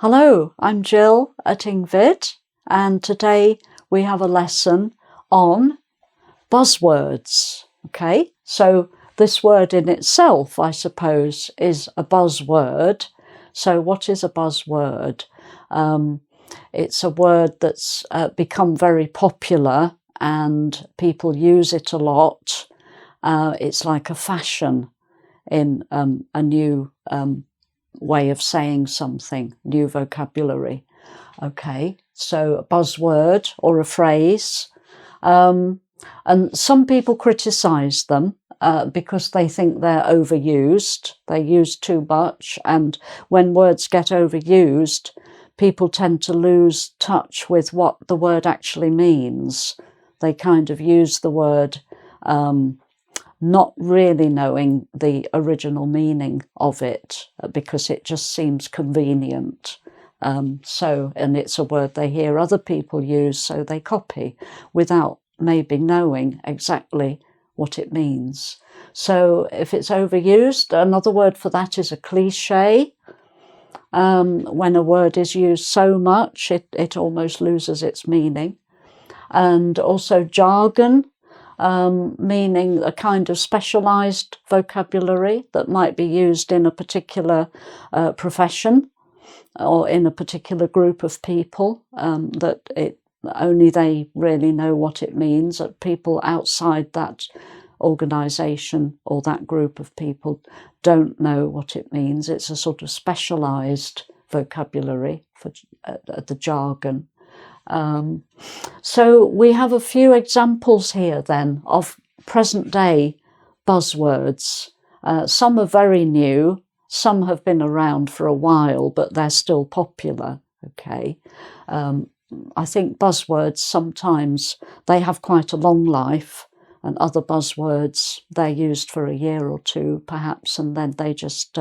Hello, I'm Jill at engVid, and today we have a lesson on buzzwords. Okay, so this word in itself, I suppose, is a buzzword. So what is a buzzword? It's a word that's become very popular and people use it a lot. It's like a fashion in a new way of saying something, new vocabulary. Okay, so a buzzword or a phrase. And some people criticise them because they think they're overused. They're used too much, and when words get overused, people tend to lose touch with what the word actually means. They kind of use the word not really knowing the original meaning of it because it just seems convenient. And it's a word they hear other people use, so they copy without maybe knowing exactly what it means. So if it's overused, another word for that is a cliche. When a word is used so much, it almost loses its meaning. And also jargon, meaning a kind of specialised vocabulary that might be used in a particular profession or in a particular group of people, that only they really know what it means. That people outside that organisation or that group of people don't know what it means. It's a sort of specialised vocabulary for the jargon. So we have a few examples here then of present day buzzwords. Some are very new, some have been around for a while, but they're still popular. Okay, I think buzzwords sometimes they have quite a long life, and other buzzwords they're used for a year or two perhaps, and then they just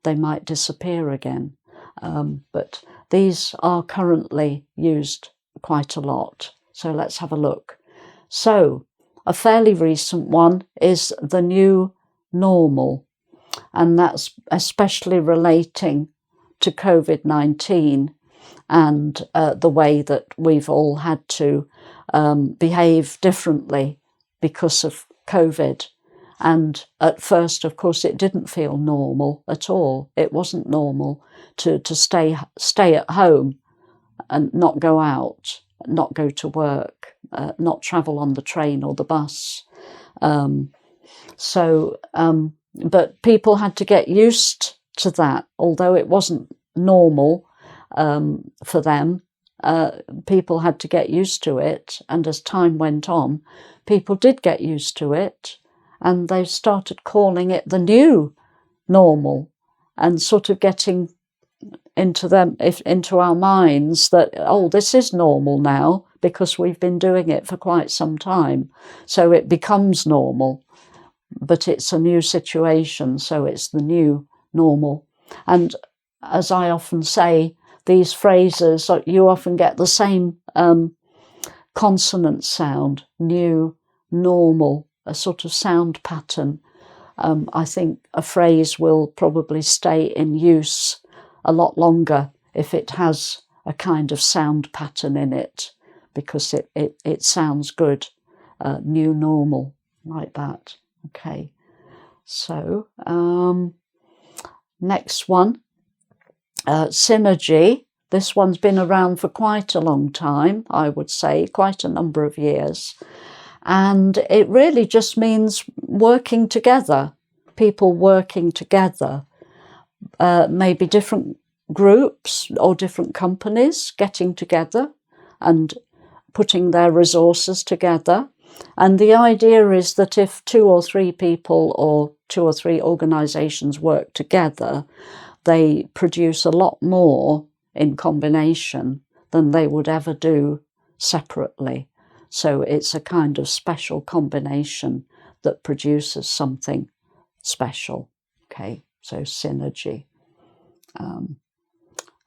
they might disappear again. But these are currently used quite a lot. So let's have a look. So a fairly recent one is the new normal, and that's especially relating to COVID-19 and the way that we've all had to behave differently because of COVID. And at first, of course, it didn't feel normal at all. It wasn't normal to stay at home and not go out, not go to work, not travel on the train or the bus. But people had to get used to that, although it wasn't normal for them. People had to get used to it, and as time went on, people did get used to it, and they started calling it the new normal, and sort of getting into our minds that, oh, this is normal now because we've been doing it for quite some time. So it becomes normal, but it's a new situation, so it's the new normal. And as I often say, these phrases, you often get the same consonant sound, new, normal, a sort of sound pattern. I think a phrase will probably stay in use a lot longer if it has a kind of sound pattern in it, because it sounds good. New normal, like that. Okay, so next one, synergy. This one's been around for quite a long time, I would say, quite a number of years. And it really just means working together, people working together. Maybe different groups or different companies getting together and putting their resources together. And the idea is that if 2 or 3 people or 2 or 3 organisations work together, they produce a lot more in combination than they would ever do separately. So it's a kind of special combination that produces something special. Okay, so synergy.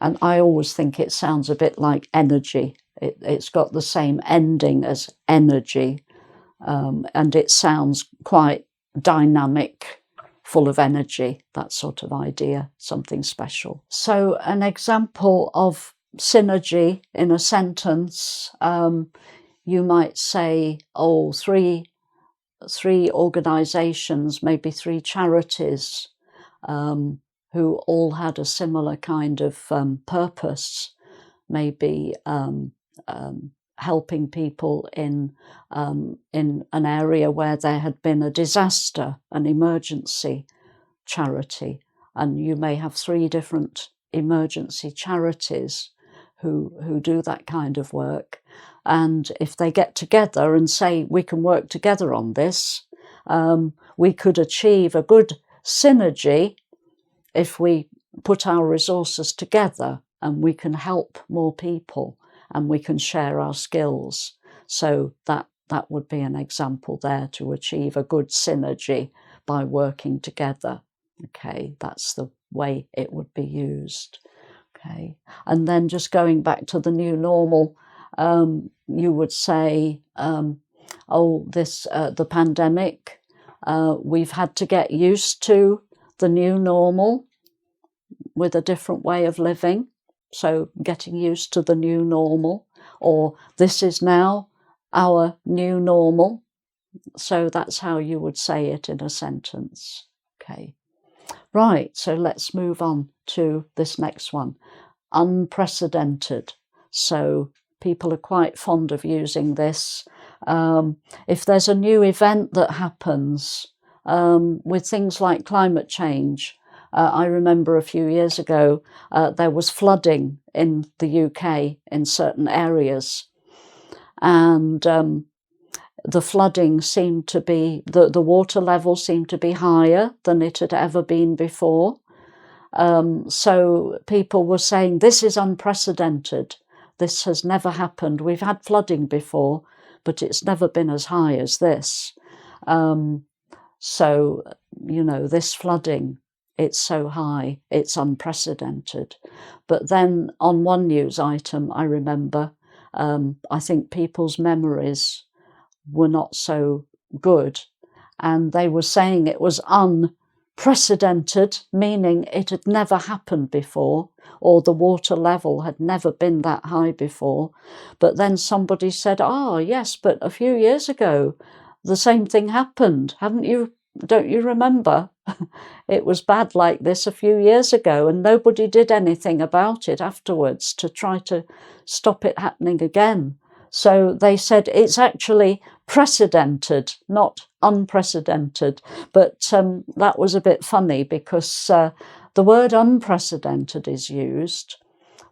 And I always think it sounds a bit like energy. It's got the same ending as energy, and it sounds quite dynamic, full of energy, that sort of idea, something special. So an example of synergy in a sentence, you might say, oh, three organisations, maybe 3 charities, who all had a similar kind of purpose, maybe helping people in an area where there had been a disaster, an emergency charity, and you may have 3 different emergency charities who do that kind of work. And if they get together and say, we can work together on this, we could achieve a good synergy if we put our resources together, and we can help more people and we can share our skills. So that would be an example there, to achieve a good synergy by working together. Okay, that's the way it would be used. Okay, and then just going back to the new normal, you would say, oh, the pandemic, we've had to get used to the new normal with a different way of living. So getting used to the new normal, or this is now our new normal. So that's how you would say it in a sentence. Okay. Right, so let's move on to this next one. Unprecedented. So people are quite fond of using this. If there's a new event that happens, with things like climate change, I remember a few years ago, there was flooding in the UK in certain areas. And the flooding seemed to be, the water level seemed to be higher than it had ever been before. So people were saying, this is unprecedented. This has never happened. We've had flooding before, but it's never been as high as this. So, you know, this flooding, it's so high, it's unprecedented. But then on one news item, I remember, I think people's memories were not so good, and they were saying it was unprecedented, meaning it had never happened before, or the water level had never been that high before. But then somebody said, oh yes, but a few years ago the same thing happened. Don't you remember? It was bad like this a few years ago, and nobody did anything about it afterwards to try to stop it happening again. So they said it's actually precedented, not unprecedented. But that was a bit funny, because the word unprecedented is used,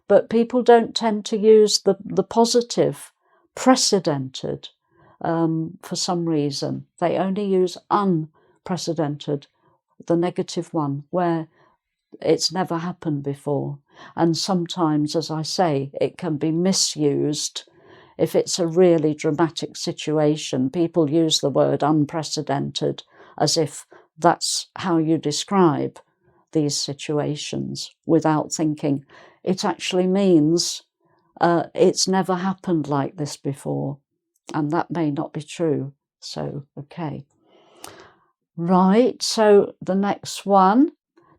but people don't tend to use the positive precedented for some reason. They only use unprecedented, the negative one, where it's never happened before. And sometimes, as I say, it can be misused. If it's a really dramatic situation, people use the word unprecedented as if that's how you describe these situations, without thinking it actually means it's never happened like this before. And that may not be true. So, okay. Right, so the next one,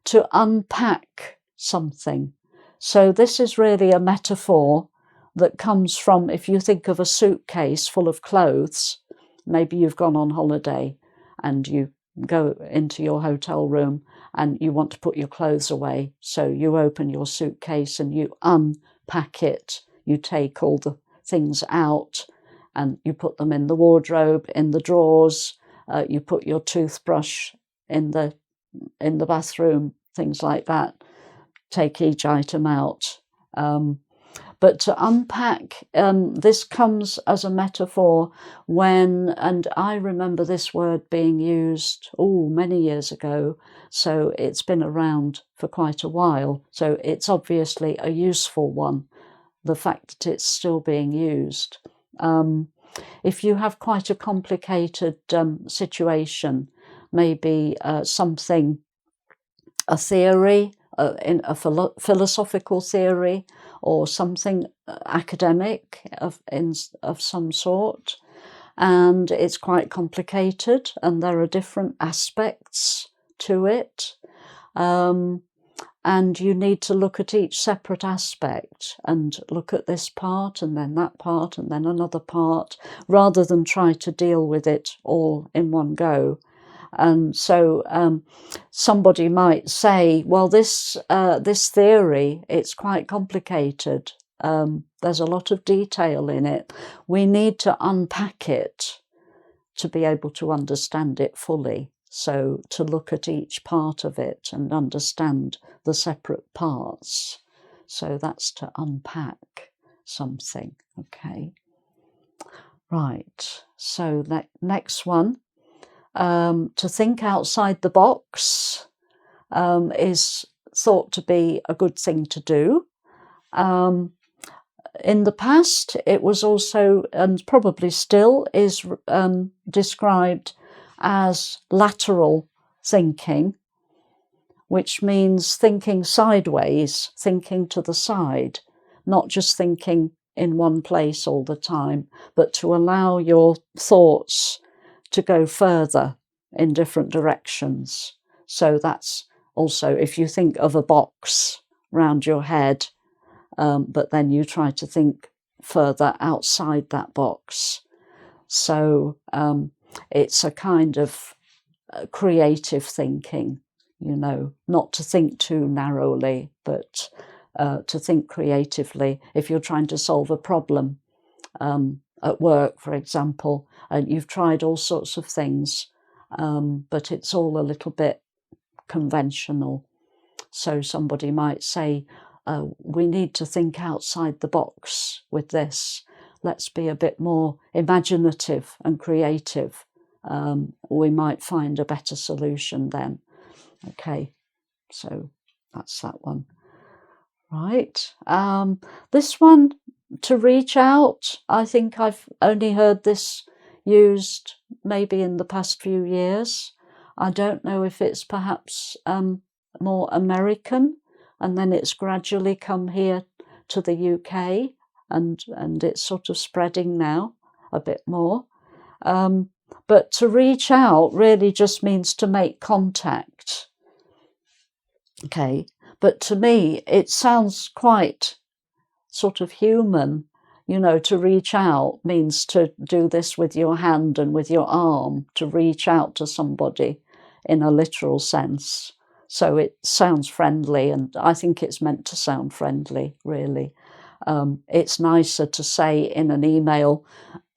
to unpack something. So this is really a metaphor that comes from, if you think of a suitcase full of clothes, maybe you've gone on holiday and you go into your hotel room and you want to put your clothes away. So you open your suitcase and you unpack it. You take all the things out and you put them in the wardrobe, in the drawers. You put your toothbrush in the bathroom, things like that. Take each item out. But to unpack, this comes as a metaphor when, and I remember this word being used, many years ago, so it's been around for quite a while. So it's obviously a useful one, the fact that it's still being used. If you have quite a complicated situation, maybe something, a theory, in a philosophical theory, or something academic of some sort, and it's quite complicated, and there are different aspects to it. And you need to look at each separate aspect and look at this part and then that part and then another part, rather than try to deal with it all in one go. And so somebody might say, well, this theory, it's quite complicated. There's a lot of detail in it. We need to unpack it to be able to understand it fully. So to look at each part of it and understand the separate parts. So that's to unpack something, okay? Right, so that next one, to think outside the box is thought to be a good thing to do. In the past, it was also, and probably still, is described as lateral thinking, which means thinking sideways, thinking to the side, not just thinking in one place all the time, but to allow your thoughts to go further in different directions. So that's also, if you think of a box round your head, but then you try to think further outside that box. So it's a kind of creative thinking, you know, not to think too narrowly, but to think creatively. If you're trying to solve a problem at work, for example, and you've tried all sorts of things, but it's all a little bit conventional. So somebody might say, we need to think outside the box with this. Let's be a bit more imaginative and creative. We might find a better solution then. Okay, so that's that one. Right, this one, to reach out, I think I've only heard this used maybe in the past few years. I don't know if it's perhaps more American, and then it's gradually come here to the UK, and it's sort of spreading now a bit more. But to reach out really just means to make contact. Okay, but to me it sounds quite sort of human. You know, to reach out means to do this with your hand and with your arm, to reach out to somebody in a literal sense. So it sounds friendly, and I think it's meant to sound friendly, really. It's nicer to say in an email,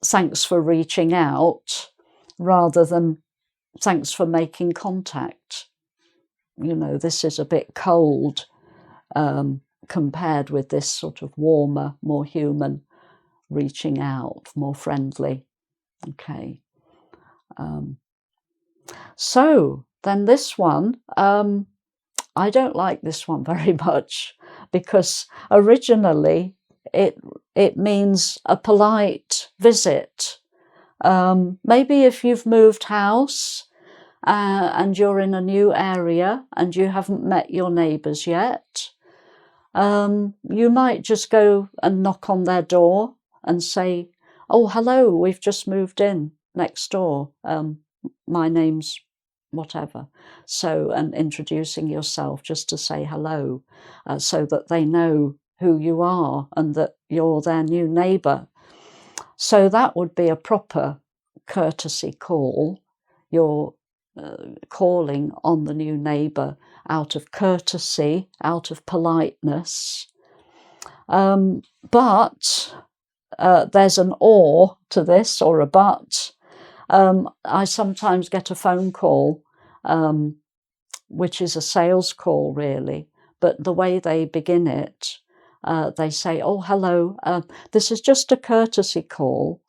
thanks for reaching out, rather than thanks for making contact. You know, this is a bit cold compared with this sort of warmer, more human reaching out, more friendly. Okay. So then this one, I don't like this one very much, because originally it means a polite visit. Maybe if you've moved house and you're in a new area and you haven't met your neighbours yet, you might just go and knock on their door and say, oh, hello, we've just moved in next door. My name's whatever. So, and introducing yourself just to say hello, so that they know who you are and that you're their new neighbour. So that would be a proper courtesy call. You're calling on the new neighbour out of courtesy, out of politeness. But there's an or to this, or a but. I sometimes get a phone call, which is a sales call really, but the way they begin it, they say, oh, hello, this is just a courtesy call,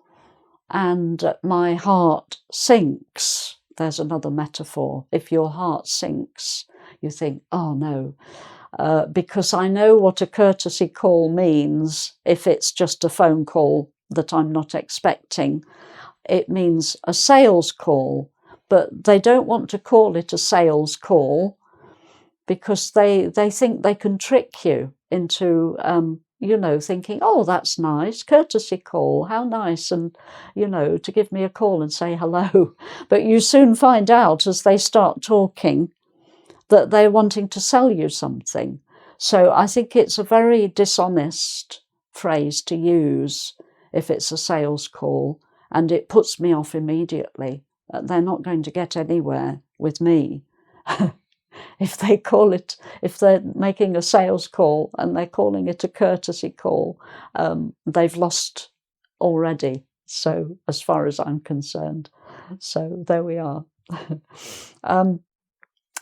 and my heart sinks. There's another metaphor. If your heart sinks, you think, oh no, because I know what a courtesy call means. If it's just a phone call that I'm not expecting, it means a sales call, but they don't want to call it a sales call because they think they can trick you into, you know, thinking, oh, that's nice, courtesy call, how nice, and, you know, to give me a call and say hello. But you soon find out as they start talking that they're wanting to sell you something. So I think it's a very dishonest phrase to use if it's a sales call, and it puts me off immediately. They're not going to get anywhere with me. If they're making a sales call and they're calling it a courtesy call, they've lost already. So as far as I'm concerned. So there we are.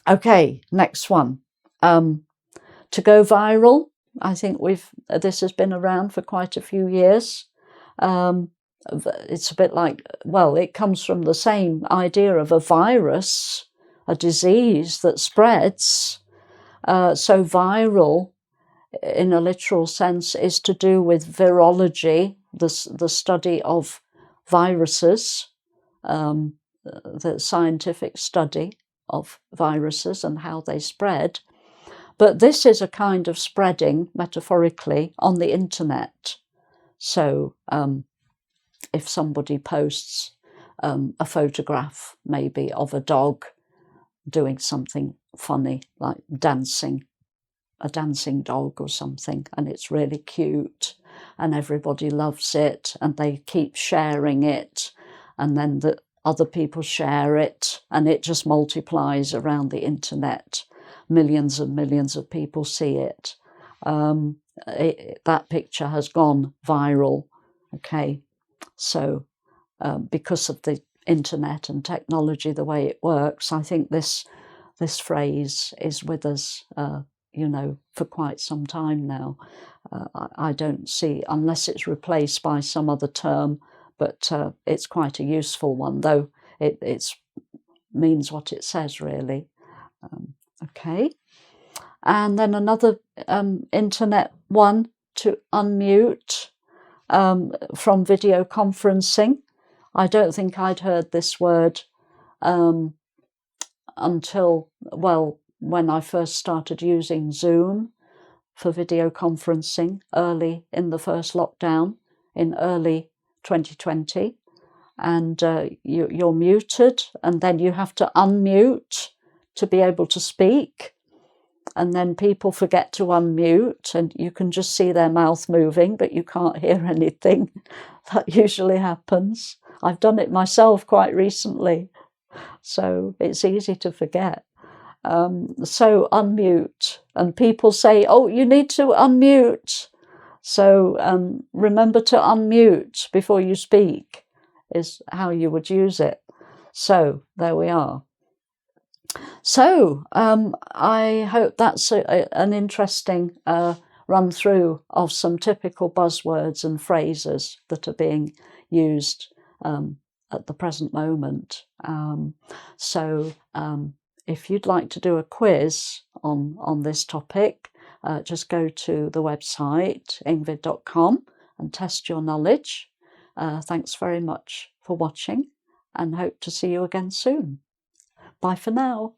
Okay, next one. To go viral. I think this has been around for quite a few years. It's a bit like, well, it comes from the same idea of a virus, a disease that spreads. So viral, in a literal sense, is to do with virology, the study of viruses, the scientific study of viruses and how they spread. But this is a kind of spreading, metaphorically, on the internet. So if somebody posts a photograph, maybe, of a dog doing something funny, like dancing, a dancing dog or something, and it's really cute, and everybody loves it, and they keep sharing it, and then the other people share it, and it just multiplies around the internet. Millions and millions of people see it. That picture has gone viral. Okay, so because of the internet and technology, the way it works, I think this phrase is with us, for quite some time now. I don't see, unless it's replaced by some other term, but it's quite a useful one, though it means what it says, really. Okay, and then another internet one, to unmute, from video conferencing. I don't think I'd heard this word until, well, when I first started using Zoom for video conferencing early in the first lockdown in early 2020. And you're muted, and then you have to unmute to be able to speak, and then people forget to unmute, and you can just see their mouth moving, but you can't hear anything. That usually happens. I've done it myself quite recently, so it's easy to forget. So unmute, and people say, oh, you need to unmute. So remember to unmute before you speak, is how you would use it. So there we are. So I hope that's an interesting run through of some typical buzzwords and phrases that are being used at the present moment. If you'd like to do a quiz on this topic, just go to the website engvid.com and test your knowledge. Thanks very much for watching, and hope to see you again soon. Bye for now.